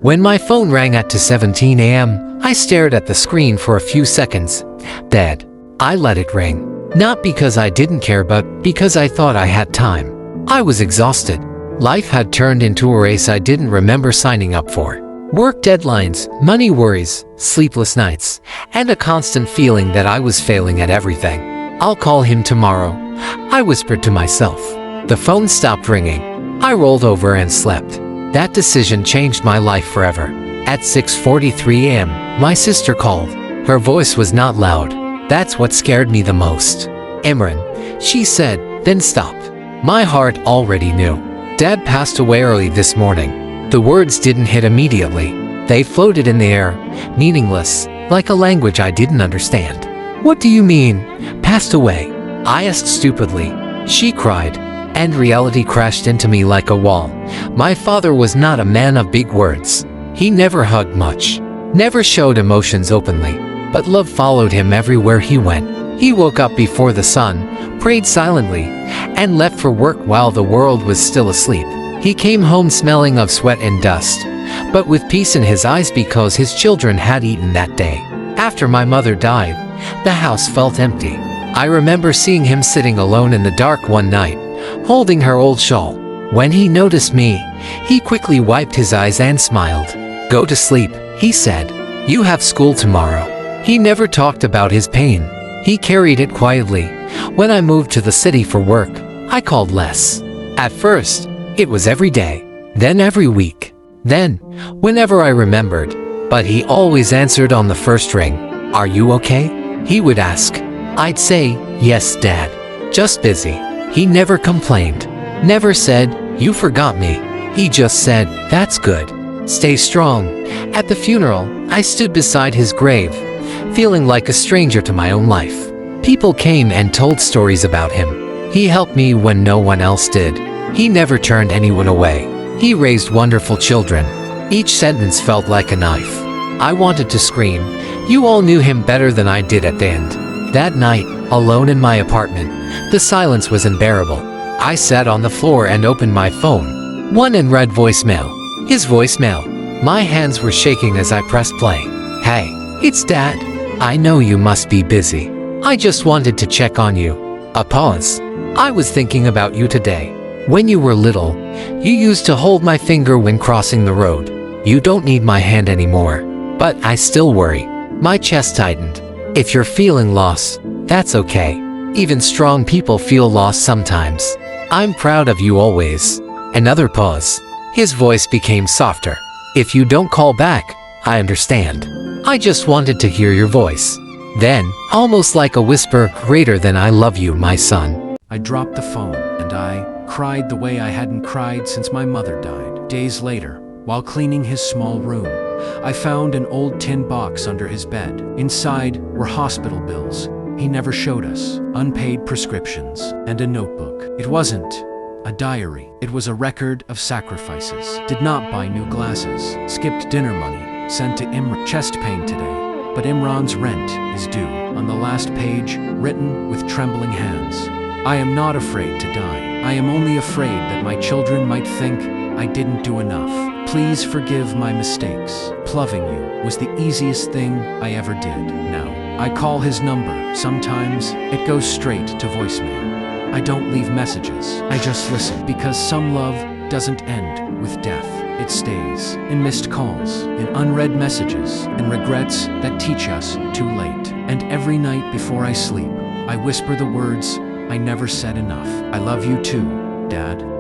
When my phone rang at 2:17 a.m., I stared at the screen for a few seconds. Dad. I let it ring. Not because I didn't care, but because I thought I had time. I was exhausted. Life had turned into a race I didn't remember signing up for. Work deadlines, money worries, sleepless nights, and a constant feeling that I was failing at everything. I'll call him tomorrow, I whispered to myself. The phone stopped ringing. I rolled over and slept. That decision changed my life forever. At 6:43 a.m., my sister called. Her voice was not loud. That's what scared me the most. Imran, she said, then stopped. My heart already knew. Dad passed away early this morning. The words didn't hit immediately. They floated in the air, meaningless, like a language I didn't understand. What do you mean, passed away? I asked stupidly. She cried, and reality crashed into me like a wall. My father was not a man of big words. He never hugged much, never showed emotions openly, but love followed him everywhere he went. He woke up before the sun, prayed silently, and left for work while the world was still asleep. He came home smelling of sweat and dust, but with peace in his eyes because his children had eaten that day. After my mother died, the house felt empty. I remember seeing him sitting alone in the dark one night, holding her old shawl. When he noticed me, he quickly wiped his eyes and smiled. Go to sleep, he said. You have school tomorrow. He never talked about his pain. He carried it quietly. When I moved to the city for work, I called less. At first, it was every day, then every week, then whenever I remembered. But he always answered on the first ring. Are you okay? He would ask. I'd say, yes, Dad. Just busy. He never complained. Never said, you forgot me. He just said, that's good. Stay strong. At the funeral, I stood beside his grave, feeling like a stranger to my own life. People came and told stories about him. He helped me when no one else did. He never turned anyone away. He raised wonderful children. Each sentence felt like a knife. I wanted to scream. You all knew him better than I did at the end. That night, alone in my apartment, the silence was unbearable. I sat on the floor and opened my phone. One and read voicemail. His voicemail. My hands were shaking as I pressed play. Hey, it's Dad. I know you must be busy. I just wanted to check on you. A pause. I was thinking about you today. When you were little, you used to hold my finger when crossing the road. You don't need my hand anymore. But I still worry. My chest tightened. If you're feeling lost, that's okay. Even strong people feel lost sometimes. I'm proud of you always. Another pause. His voice became softer. If you don't call back, I understand. I just wanted to hear your voice. Then, almost like a whisper, greater than I love you, my son. I dropped the phone, and I cried the way I hadn't cried since my mother died. Days later, while cleaning his small room, I found an old tin box under his bed. Inside were hospital bills he never showed us, unpaid prescriptions, and a notebook. It wasn't a diary. It was a record of sacrifices. Did not buy new glasses. Skipped dinner money. Sent to Imran. Chest pain today, but Imran's rent is due. On the last page, written with trembling hands. I am not afraid to die. I am only afraid that my children might think I didn't do enough. Please forgive my mistakes. Loving you was the easiest thing I ever did. Now, I call his number. Sometimes it goes straight to voicemail. I don't leave messages. I just listen, because some love doesn't end with death. It stays in missed calls, in unread messages, and regrets that teach us too late. And every night before I sleep, I whisper the words I never said enough. I love you too, Dad.